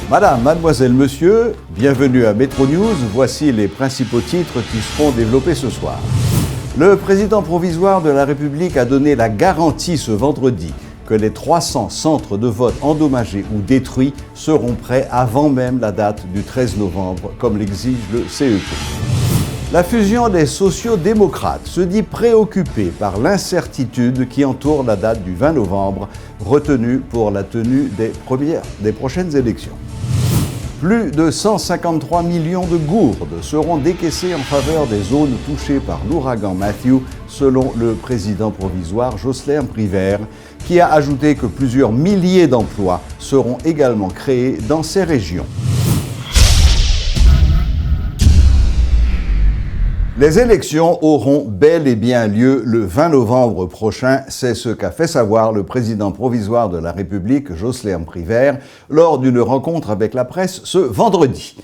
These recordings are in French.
Madame, mademoiselle, monsieur, bienvenue à Métro News. Voici les principaux titres qui seront développés ce soir. Le président provisoire de la République a donné la garantie ce vendredi que les 300 centres de vote endommagés ou détruits seront prêts avant même la date du 13 novembre, comme l'exige le CEP. La fusion des sociaux-démocrates se dit préoccupée par l'incertitude qui entoure la date du 20 novembre, retenue pour la tenue des prochaines élections. Plus de 153 millions de gourdes seront décaissées en faveur des zones touchées par l'ouragan Matthew, selon le président provisoire Jocelyn Privert, qui a ajouté que plusieurs milliers d'emplois seront également créés dans ces régions. Les élections auront bel et bien lieu le 20 novembre prochain, c'est ce qu'a fait savoir le président provisoire de la République, Jocelyn Privert, lors d'une rencontre avec la presse ce vendredi.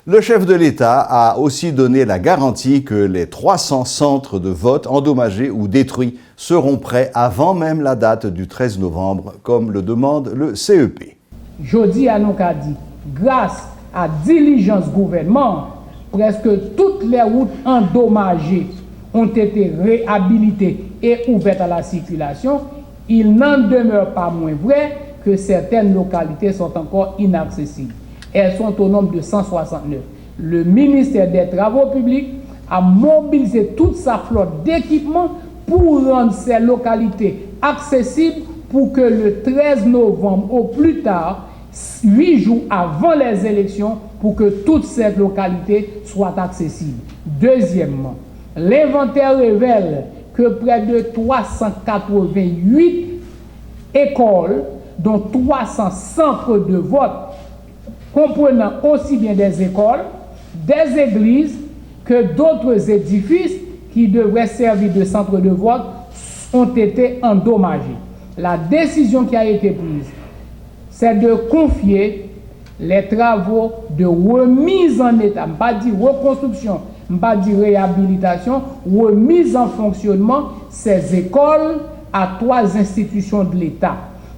Le chef de l'État a aussi donné la garantie que les 300 centres de vote endommagés ou détruits seront prêts avant même la date du 13 novembre, comme le demande le CEP. Jodi a nous dit, grâce à diligence gouvernement, presque toutes les routes endommagées ont été réhabilitées et ouvertes à la circulation. Il n'en demeure pas moins vrai que certaines localités sont encore inaccessibles. Elles sont au nombre de 169. Le ministère des Travaux publics a mobilisé toute sa flotte d'équipements pour rendre ces localités accessibles pour que le 13 novembre au plus tard, 8 jours avant les élections, pour que toutes ces localités soient accessibles. Deuxièmement, l'inventaire révèle que près de 388 écoles, dont 300 centres de vote, comprenant aussi bien des écoles, des églises que d'autres édifices qui devraient servir de centres de vote, ont été endommagés. La décision qui a été prise, c'est de confier les travaux de remise en état, pas dire reconstruction, pas dire réhabilitation, remise en fonctionnement ces écoles à 3 institutions de l'État.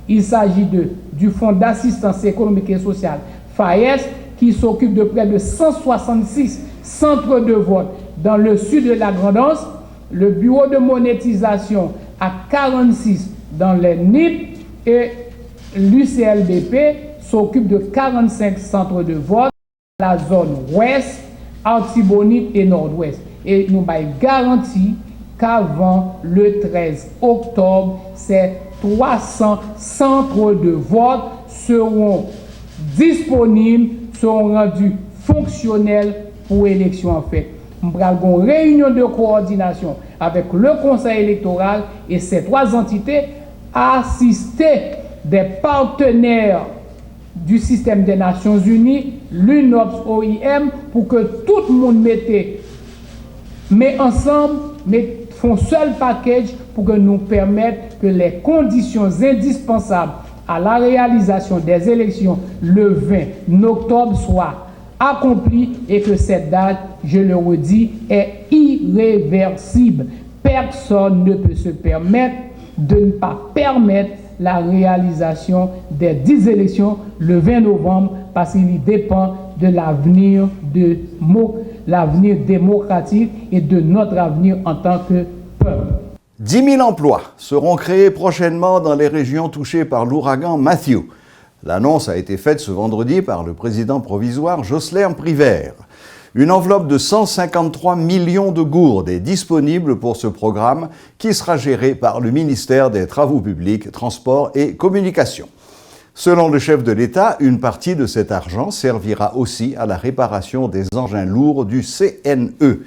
Il s'agit du Fonds d'assistance économique et sociale, FAES, qui s'occupe de près de 166 centres de vote dans le sud de la Grand'Anse, le bureau de monétisation à 46 dans les NIP et l'UCLBP s'occupe de 45 centres de vote dans la zone ouest, Artibonite et nord-ouest. Et nous avons garanti qu'avant le 13 octobre, ces 300 centres de vote seront disponibles, seront rendus fonctionnels pour l'élection en fait. Nous avons une réunion de coordination avec le Conseil électoral et ces 3 entités assistés des partenaires du système des Nations Unies, l'UNOPS OIM, pour que tout le monde met ensemble, font seul package pour que nous permettent que les conditions indispensables à la réalisation des élections le 20 octobre soient accomplies et que cette date, je le redis, est irréversible. Personne ne peut se permettre de ne pas permettre la réalisation des 10 élections le 20 novembre parce qu'il dépend de l'avenir démocratique et de notre avenir en tant que peuple. 10 000 emplois seront créés prochainement dans les régions touchées par l'ouragan Matthew. L'annonce a été faite ce vendredi par le président provisoire Jocelyn Privert. Une enveloppe de 153 millions de gourdes est disponible pour ce programme qui sera géré par le ministère des Travaux publics, Transports et Communications. Selon le chef de l'État, une partie de cet argent servira aussi à la réparation des engins lourds du CNE.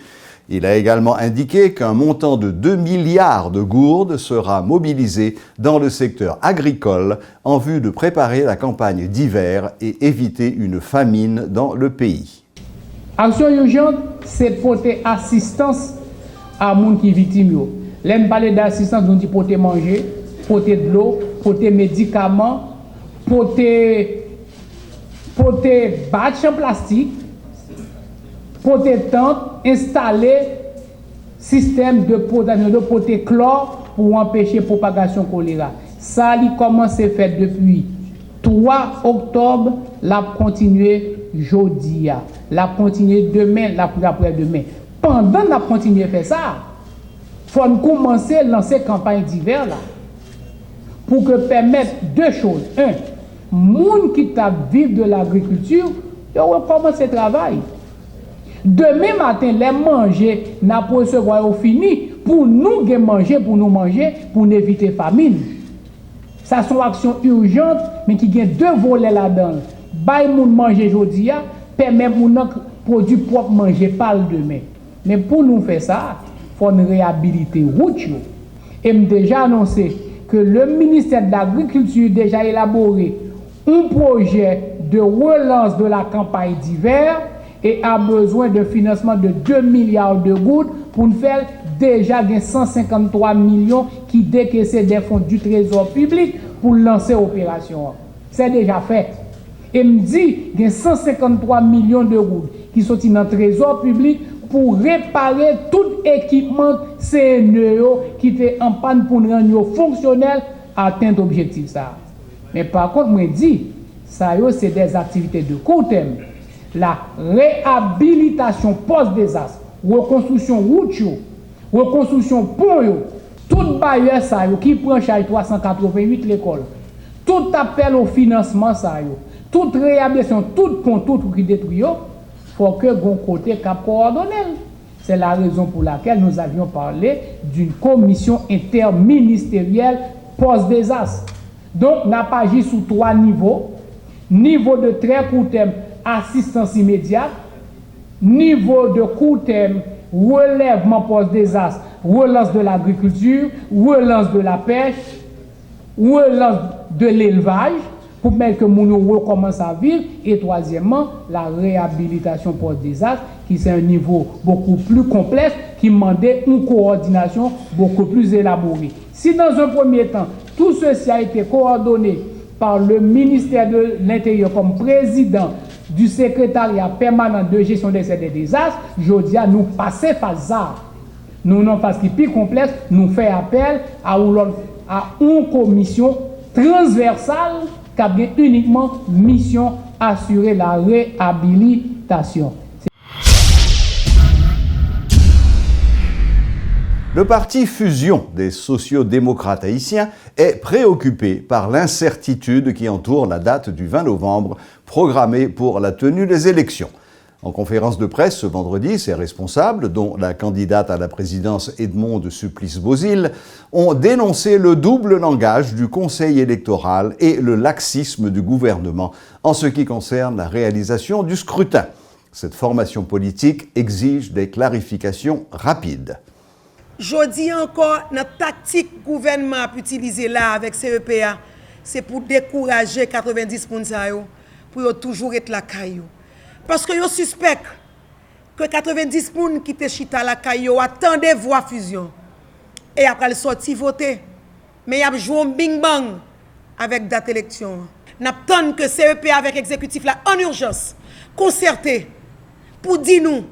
Il a également indiqué qu'un montant de 2 milliards de gourdes sera mobilisé dans le secteur agricole en vue de préparer la campagne d'hiver et éviter une famine dans le pays. Action urgente, c'est porter assistance à gens qui sont victimes. L'aime parler d'assistance, nous dit porter manger, porter de l'eau, porter médicaments, porter bâche en plastique, porter tente, installer système de protection de porter chlore pour empêcher la propagation choléra. Ça, il commence à faire depuis 3 octobre, la continuer jeudi, la continuer demain, la après-demain. Pendant la continuer faire ça, il faut commencer à lancer campagne d'hiver là. Pour que permettre deux choses. Un, monde qui t'a vivre de l'agriculture, ils vont commencer le travail. Demain matin, les manger, n'a pas recevoir au fini pour nous manger, pour nous manger, pour éviter famine. Ça sont actions urgentes, mais qui ont deux volets là-dedans. Bail moun manger aujourd'hui, permet moun produit propre manger pas le demain. Mais pour nous faire ça, il faut une réhabiliter route. Et j'ai déjà annoncé que le ministère de l'Agriculture a déjà élaboré un projet de relance de la campagne d'hiver et a besoin de financement de 2 milliards de gouttes pour nous faire déjà 153 millions qui décaissent des fonds du Trésor public pour lancer l'opération. C'est déjà fait. Et me dit qu'il y a 153 millions de gouttes qui sont dans le Trésor public pour réparer tout équipement CNE qui était en panne pour nous rendre fonctionnel à atteindre l'objectif. Mais par contre, moi dis, ça c'est des activités de court terme. La réhabilitation post-désastre, reconstruction route, reconstruction pont, tout bailleur qui prend charge 388 l'école, tout appel au financement, toute réhabilitation, tout pont, tout qui détruit, il faut que bon côté cap coordonné. C'est la raison pour laquelle nous avions parlé d'une commission interministérielle post-désastre. Donc, n'a pas agi sous 3 niveaux. Niveau de très court terme, assistance immédiate. Niveau de court terme, relèvement post-désastre, relance de l'agriculture, relance de la pêche, relance de l'élevage, pour mettre que nous recommence à vivre. Et troisièmement, la réhabilitation post-désastre, qui c'est un niveau beaucoup plus complexe, qui demandait une coordination beaucoup plus élaborée. Si dans un premier temps, tout ceci a été coordonné par le ministère de l'Intérieur comme président du secrétariat permanent de gestion des désastres, je dis à nous passer phase ça. Nous non phase qui est plus complexe, nous fait appel à une commission transversale qui a bien uniquement mission assurer la réhabilitation. Le parti Fusion des sociaux-démocrates haïtiens est préoccupé par l'incertitude qui entoure la date du 20 novembre programmée pour la tenue des élections. En conférence de presse ce vendredi, ses responsables, dont la candidate à la présidence Edmonde Supplice-Bozil, ont dénoncé le double langage du Conseil électoral et le laxisme du gouvernement en ce qui concerne la réalisation du scrutin. Cette formation politique exige des clarifications rapides. Je dis encore, notre tactique gouvernement a utilisé là avec CEPA, c'est pour décourager 90% pour toujours être la caillou. Parce que yo suspect que 90% qui te chita la caillou attendent voix fusion. Et après le sorti voter. Mais y a joué un bing bang avec date élection. N'attend que CEPA avec exécutif là en urgence, concerté pour dire nous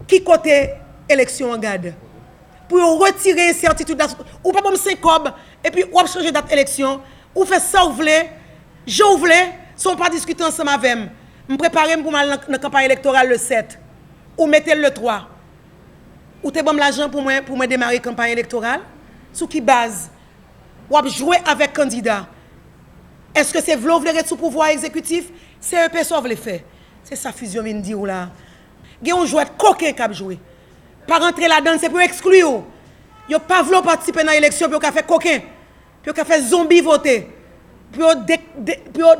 qui côté élection en garde. Pour retirer incertitude ou pas comme 5 cob et puis ou changer date élection ou faire ça ou voulez je voulais sont pas discuter ensemble avec me préparer pour la campagne électorale le 7 ou mettez le 3 ou te bon l'argent pour moi démarrer campagne électorale sous qui base ou jouer avec candidat est-ce que c'est vouloir sous pouvoir exécutif CEP sauve les faits c'est ça fusion vient dire là il y a un joueur coquin qui a joué. Pas rentrer là-dedans, c'est pour exclure. Yo pas voulu participer dans l'élection pour faire coquin, pour faire zombie voter, pour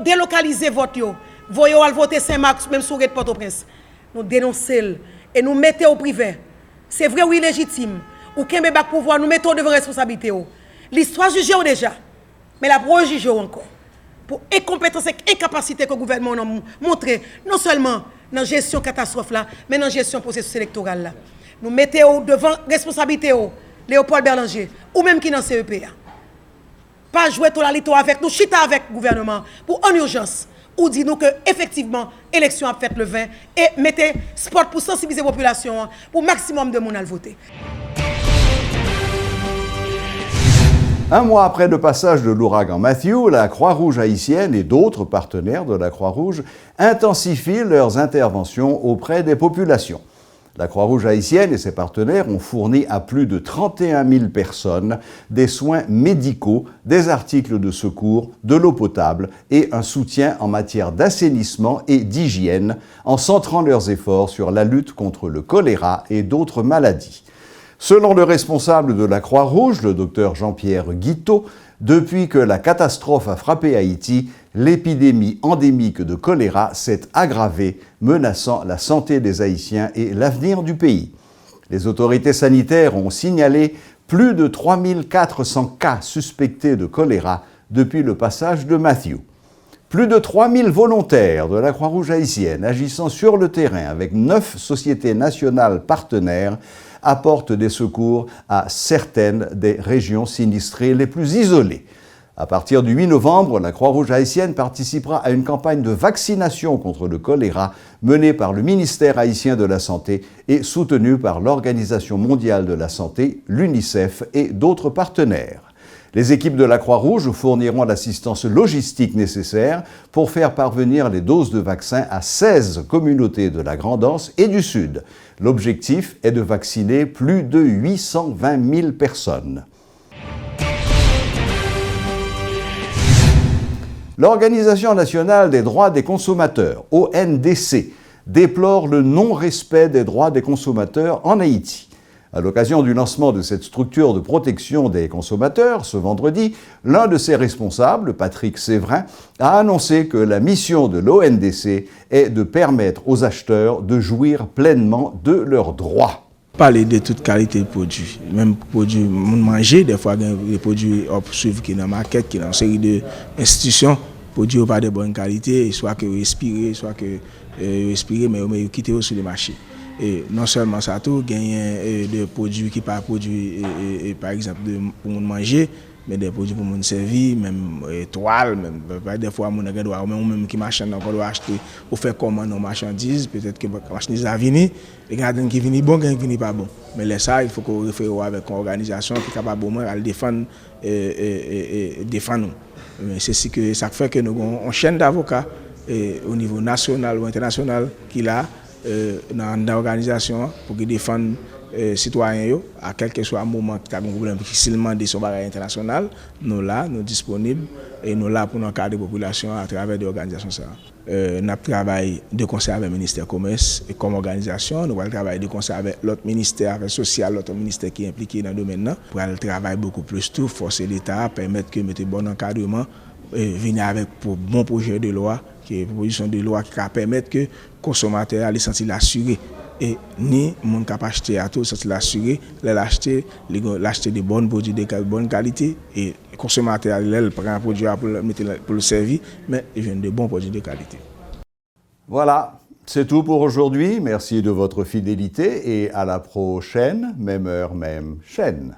délocaliser vote yo. Voyez al voter Saint-Marc même sur Port-au-Prince. Nous dénonçons et nous mettons au privé. C'est vrai ou illégitime. Ou qu'un bac pouvoir nous mettons devant responsabilité. L'histoire juge déjà, mais la pro juge encore. Pour incompétence et incapacité que le gouvernement a montré, non seulement dans la gestion catastrophe là, mais dans la gestion processus électoral là. Nous mettons devant responsabilité Léopold Berlanger ou même qui dans CEPA. Pas jouer tout la lito avec nous, chita avec le gouvernement pour en urgence ou dire nous que effectivement élection a fait le 20 et mettez sport pour sensibiliser la population pour maximum de monde à voter. Un mois après le passage de l'ouragan Matthew, la Croix-Rouge haïtienne et d'autres partenaires de la Croix-Rouge intensifient leurs interventions auprès des populations. La Croix-Rouge haïtienne et ses partenaires ont fourni à plus de 31 000 personnes des soins médicaux, des articles de secours, de l'eau potable et un soutien en matière d'assainissement et d'hygiène en centrant leurs efforts sur la lutte contre le choléra et d'autres maladies. Selon le responsable de la Croix-Rouge, le docteur Jean-Pierre Guiteau, depuis que la catastrophe a frappé Haïti, l'épidémie endémique de choléra s'est aggravée, menaçant la santé des Haïtiens et l'avenir du pays. Les autorités sanitaires ont signalé plus de 3 400 cas suspectés de choléra depuis le passage de Matthew. Plus de 3 000 volontaires de la Croix-Rouge haïtienne agissant sur le terrain avec 9 sociétés nationales partenaires apportent des secours à certaines des régions sinistrées les plus isolées. À partir du 8 novembre, la Croix-Rouge haïtienne participera à une campagne de vaccination contre le choléra menée par le ministère haïtien de la Santé et soutenue par l'Organisation mondiale de la santé, l'UNICEF et d'autres partenaires. Les équipes de la Croix-Rouge fourniront l'assistance logistique nécessaire pour faire parvenir les doses de vaccins à 16 communautés de la Grande-Anse et du Sud. L'objectif est de vacciner plus de 820 000 personnes. L'Organisation nationale des droits des consommateurs, ONDC, déplore le non-respect des droits des consommateurs en Haïti. À l'occasion du lancement de cette structure de protection des consommateurs, ce vendredi, l'un de ses responsables, Patrick Séverin, a annoncé que la mission de l'ONDC est de permettre aux acheteurs de jouir pleinement de leurs droits. Parler de toute qualité de produits, même produits manger, des fois des produits suivent qui dans la market, qui dans une série d'institutions, produits pas de bonne qualité, soit que respirer, soit que respirer, mais quitter sur le marché. Et non seulement ça, tout gagner des produits qui pas produits, par exemple pour manger, mais des produits pour mon servir, même toile, même des fois mon doit même qui marchand encore doit acheter ou faire commande nos marchandises, peut-être que marchandises à venir, les gardien qui viennent bon, qui viennent pas bon. Mais là ça, il faut qu'on réfère avec une organisation qui est capable au moins à le défendre défendre nous. Mais c'est ce que ça fait que nous avons une chaîne d'avocats au niveau national ou international qui là dans l'organisation pour défendre les citoyens à quel que soit le moment qui a un problème difficilement de son barrage international, nous là, nous disponibles et nous là pour encadrer la population à travers des organisations. Nous travaillons de concert avec le ministère du Commerce et comme organisation, nous travaillons de concert avec l'autre ministère social, l'autre ministère qui est impliqué dans le domaine. Pour travailler beaucoup plus tout, forcer l'État, permettre que mettre bon encadrement, venir avec pour bon projet de loi, qui est une proposition de loi qui va permettre que les consommateurs aient senti l'assuré. Et ni mon capacité à tout sentir l'assuré, l'acheter de bons produits de bonne qualité et les consommateurs prennent un produit pour le servir, mais ils viennent de bons produits de qualité. Voilà, c'est tout pour aujourd'hui. Merci de votre fidélité et à la prochaine, même heure, même chaîne.